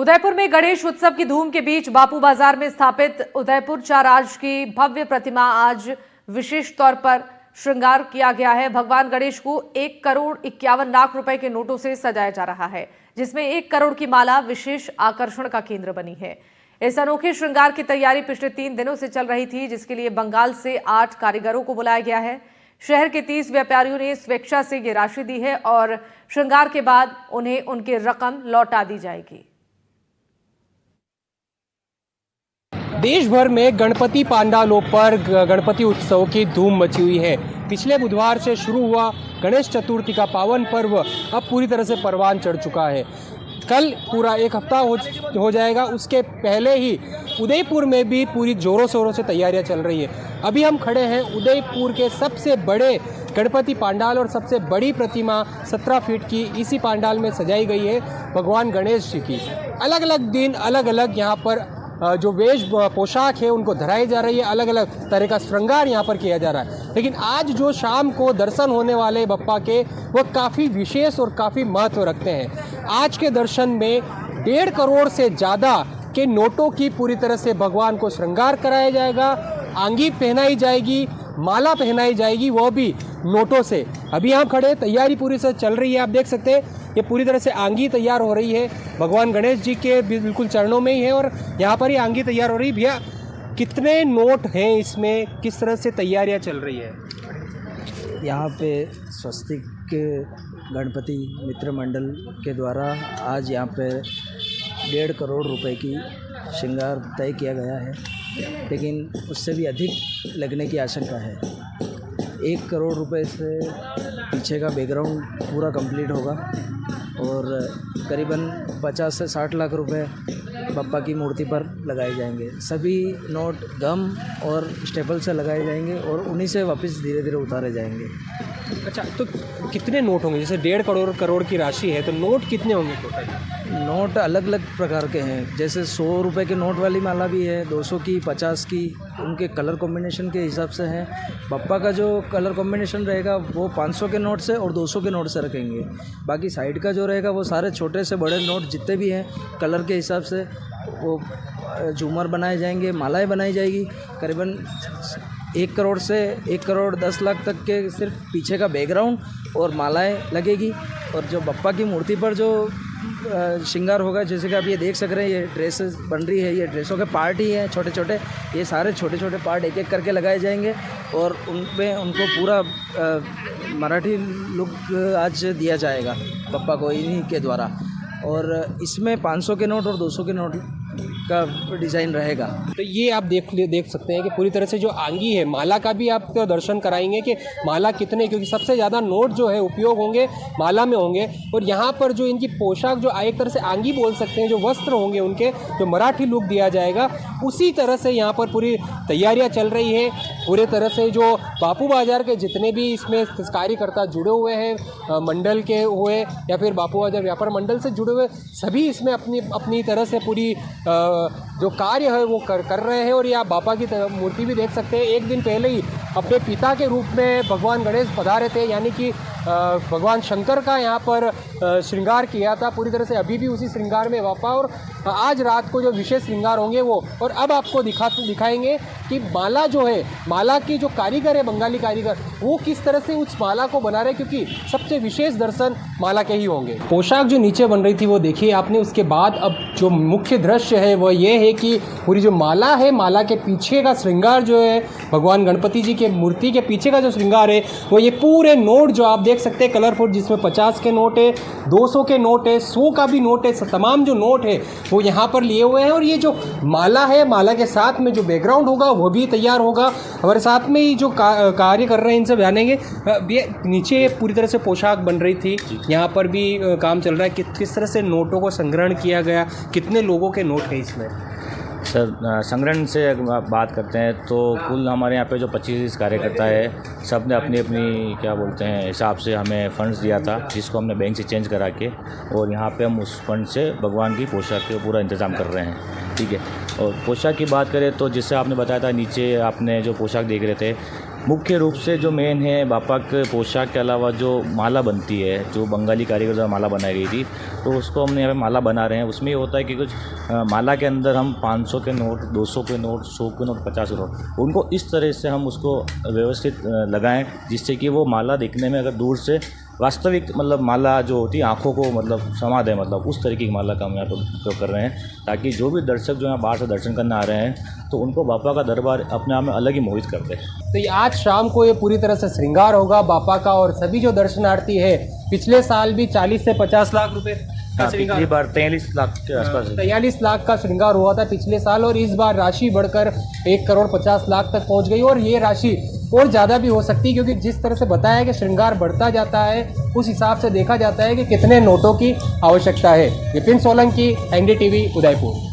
उदयपुर में गणेश उत्सव की धूम के बीच बापू बाजार में स्थापित उदयपुर चाराज की भव्य प्रतिमा आज विशेष तौर पर श्रृंगार किया गया है। भगवान गणेश को 1,51,51,00,000 रुपए के नोटों से सजाया जा रहा है, जिसमें 1 करोड़ की माला विशेष आकर्षण का केंद्र बनी है। इस अनोखे श्रृंगार की तैयारी पिछले 3 दिनों से चल रही थी, जिसके लिए बंगाल से 8 कारीगरों को बुलाया गया है। शहर के 30 व्यापारियों ने स्वेच्छा से ये राशि दी है और श्रृंगार के बाद उन्हें उनकी रकम लौटा दी जाएगी। देश भर में गणपति पांडालों पर गणपति उत्सव की धूम मची हुई है। पिछले बुधवार से शुरू हुआ गणेश चतुर्थी का पावन पर्व अब पूरी तरह से परवान चढ़ चुका है। कल पूरा 1 हफ्ता हो जाएगा। उसके पहले ही उदयपुर में भी पूरी जोरों शोरों से तैयारियां चल रही है। अभी हम खड़े हैं उदयपुर के सबसे बड़े गणपति पांडाल और सबसे बड़ी प्रतिमा 17 फीट की इसी पांडाल में सजाई गई है भगवान गणेश जी की। अलग अलग दिन अलग अलग यहाँ पर जो वेश पोशाक है उनको धराई जा रही है, अलग अलग तरह का श्रृंगार यहाँ पर किया जा रहा है। लेकिन आज जो शाम को दर्शन होने वाले बप्पा के वह काफ़ी विशेष और काफ़ी महत्व रखते हैं। आज के दर्शन में 1.5 करोड़ से ज़्यादा के नोटों की पूरी तरह से भगवान को श्रृंगार कराया जाएगा, आंगी पहनाई जाएगी, माला पहनाई जाएगी, वह भी नोटों से। अभी हम खड़े, तैयारी पूरी से चल रही है। आप देख सकते हैं ये पूरी तरह से आंगी तैयार हो रही है, भगवान गणेश जी के बिल्कुल चरणों में ही है और यहाँ पर ही आंगी तैयार हो रही है। भैया कितने नोट हैं इसमें, किस तरह से तैयारियाँ चल रही है? यहाँ पे स्वस्तिक गणपति मित्र मंडल के द्वारा आज यहाँ पे 1.5 करोड़ रुपए की श्रृंगार तय किया गया है, लेकिन उससे भी अधिक लगने की आशंका है। 1 करोड़ रुपए से पीछे का बैकग्राउंड पूरा कंप्लीट होगा और करीबन 50 से 60 लाख रुपए बप्पा की मूर्ति पर लगाए जाएंगे। सभी नोट गम और स्टेपल से लगाए जाएंगे और उन्हीं से वापस धीरे धीरे उतारे जाएंगे। अच्छा, तो कितने नोट होंगे? जैसे 1.5 करोड़ की राशि है तो नोट कितने होंगे टोटल? नोट अलग अलग प्रकार के हैं, जैसे 100 रुपये के नोट वाली माला भी है, 200 की, 50 की, उनके कलर कॉम्बिनेशन के हिसाब से हैं। बप्पा का जो कलर कॉम्बिनेशन रहेगा वो 500 के नोट से और 200 के नोट से रखेंगे। बाकी साइड का जो रहेगा वो सारे छोटे से बड़े नोट जितने भी हैं कलर के हिसाब से वो झूमर बनाए जाएंगे, मालाएँ बनाई जाएगी। करीबन 1 करोड़ से 1 करोड़ 10 लाख तक के सिर्फ पीछे का बैकग्राउंड और मालाएँ लगेगी। और जो बप्पा की मूर्ति पर जो श्रृंगार होगा, जैसे कि आप ये देख सक रहे हैं, ये ड्रेसेस बन रही है, ये ड्रेसों के पार्ट ही हैं छोटे छोटे। ये सारे छोटे छोटे पार्ट एक एक करके लगाए जाएंगे और उनपे उनको पूरा मराठी लुक आज दिया जाएगा बप्पा को इन्हीं के द्वारा। और इसमें 500 के नोट और 200 के नोट का डिज़ाइन रहेगा। तो ये आप देख सकते हैं कि पूरी तरह से जो आंगी है, माला का भी आपको दर्शन कराएंगे कि माला कितने, क्योंकि सबसे ज़्यादा नोट जो है उपयोग होंगे माला में होंगे। और यहाँ पर जो इनकी पोशाक जो एक तरह से आंगी बोल सकते हैं, जो वस्त्र होंगे उनके, जो मराठी लुक दिया जाएगा, उसी तरह से यहाँ पर पूरी तैयारियाँ चल रही है। पूरे तरह से जो बापू बाजार के जितने भी इसमें कार्यकर्ता जुड़े हुए हैं, मंडल के हुए या फिर बापू बाजार व्यापार मंडल से जुड़े हुए, सभी इसमें अपनी तरह से पूरी जो कार्य है वो कर रहे हैं। और ये आप बापा की मूर्ति भी देख सकते हैं। एक दिन पहले ही अपने पिता के रूप में भगवान गणेश पधारे थे, यानी कि भगवान शंकर का यहाँ पर श्रृंगार किया था पूरी तरह से। अभी भी उसी श्रृंगार में बापा, और आज रात को जो विशेष श्रृंगार होंगे वो। और अब आपको दिखाएंगे कि माला जो है, माला की जो कारीगर है, बंगाली कारीगर, वो किस तरह से उस माला को बना रहे, क्योंकि सबसे विशेष दर्शन माला के ही होंगे। पोशाक जो नीचे बन रही थी वो देखिए आपने। उसके बाद अब जो मुख्य दृश्य है वो ये है कि पूरी जो माला है, माला के पीछे का श्रृंगार जो है, भगवान गणपति जी के मूर्ति के पीछे का जो श्रृंगार है वो ये पूरे नोट जो आप देख सकते हैं कलरफुल, जिसमें 50 के नोट है, 200 के नोट है, 100 का भी नोट है, तमाम जो नोट है वो यहाँ पर लिए हुए हैं। और ये जो माला है, माला के साथ में जो बैकग्राउंड होगा वो भी तैयार होगा। हमारे साथ में ही जो कार्य कर रहे हैं इनसे जानेंगे। नीचे पूरी तरह से पोशाक बन रही थी, यहाँ पर भी काम चल रहा है। किस तरह से नोटों को संग्रहण किया गया, कितने लोगों के नोट है इसमें? सर, संग्रहण से अगर आप बात करते हैं तो कुल हमारे यहाँ पे जो 25 कार्यकर्ता है, सब ने अपनी अपनी क्या बोलते हैं हिसाब से हमें फंड्स दिया था, जिसको हमने बैंक से चेंज करा के, और यहाँ पे हम उस फंड से भगवान की पोशाक का पूरा इंतज़ाम कर रहे हैं। ठीक है। और पोशाक की बात करें तो जिससे आपने बताया था नीचे आपने जो पोशाक देख रहे थे, मुख्य रूप से जो मेन है बापा के पोशाक के अलावा जो माला बनती है, जो बंगाली कारीगर द्वारा माला बनाई गई थी, तो उसको हमने यहाँ पे माला बना रहे हैं। उसमें ये होता है कि कुछ माला के अंदर हम 500 के नोट, 200 के नोट, 100 के नोट, 50 के नोट, उनको इस तरह से हम उसको व्यवस्थित लगाएं जिससे कि वो माला दिखने में अगर दूर से वास्तविक मतलब माला जो होती है आँखों को मतलब समा दे, मतलब उस तरीके की माला का हम यहाँ पर उपयोग कर रहे हैं, ताकि जो भी दर्शक जो यहाँ बाहर से दर्शन करने आ रहे हैं तो उनको बापा का दरबार अपने आप में अलग ही मोहित करते हैं। तो ये आज शाम को ये पूरी तरह से श्रृंगार होगा बापा का, और सभी जो दर्शनार्थी है, पिछले साल भी 40 से 50 लाख रुपए का श्रृंगार, पिछली बार 43 लाख के आसपास 43 लाख का श्रृंगार हुआ था पिछले साल, और इस बार राशि बढ़कर 1 करोड़ 50 लाख तक पहुंच गई, और ये राशि और ज़्यादा भी हो सकती है, क्योंकि जिस तरह से बताया है कि श्रृंगार बढ़ता जाता है उस हिसाब से देखा जाता है कि कितने नोटों की आवश्यकता है। विपिन सोलंकी, एनडीटीवी, उदयपुर।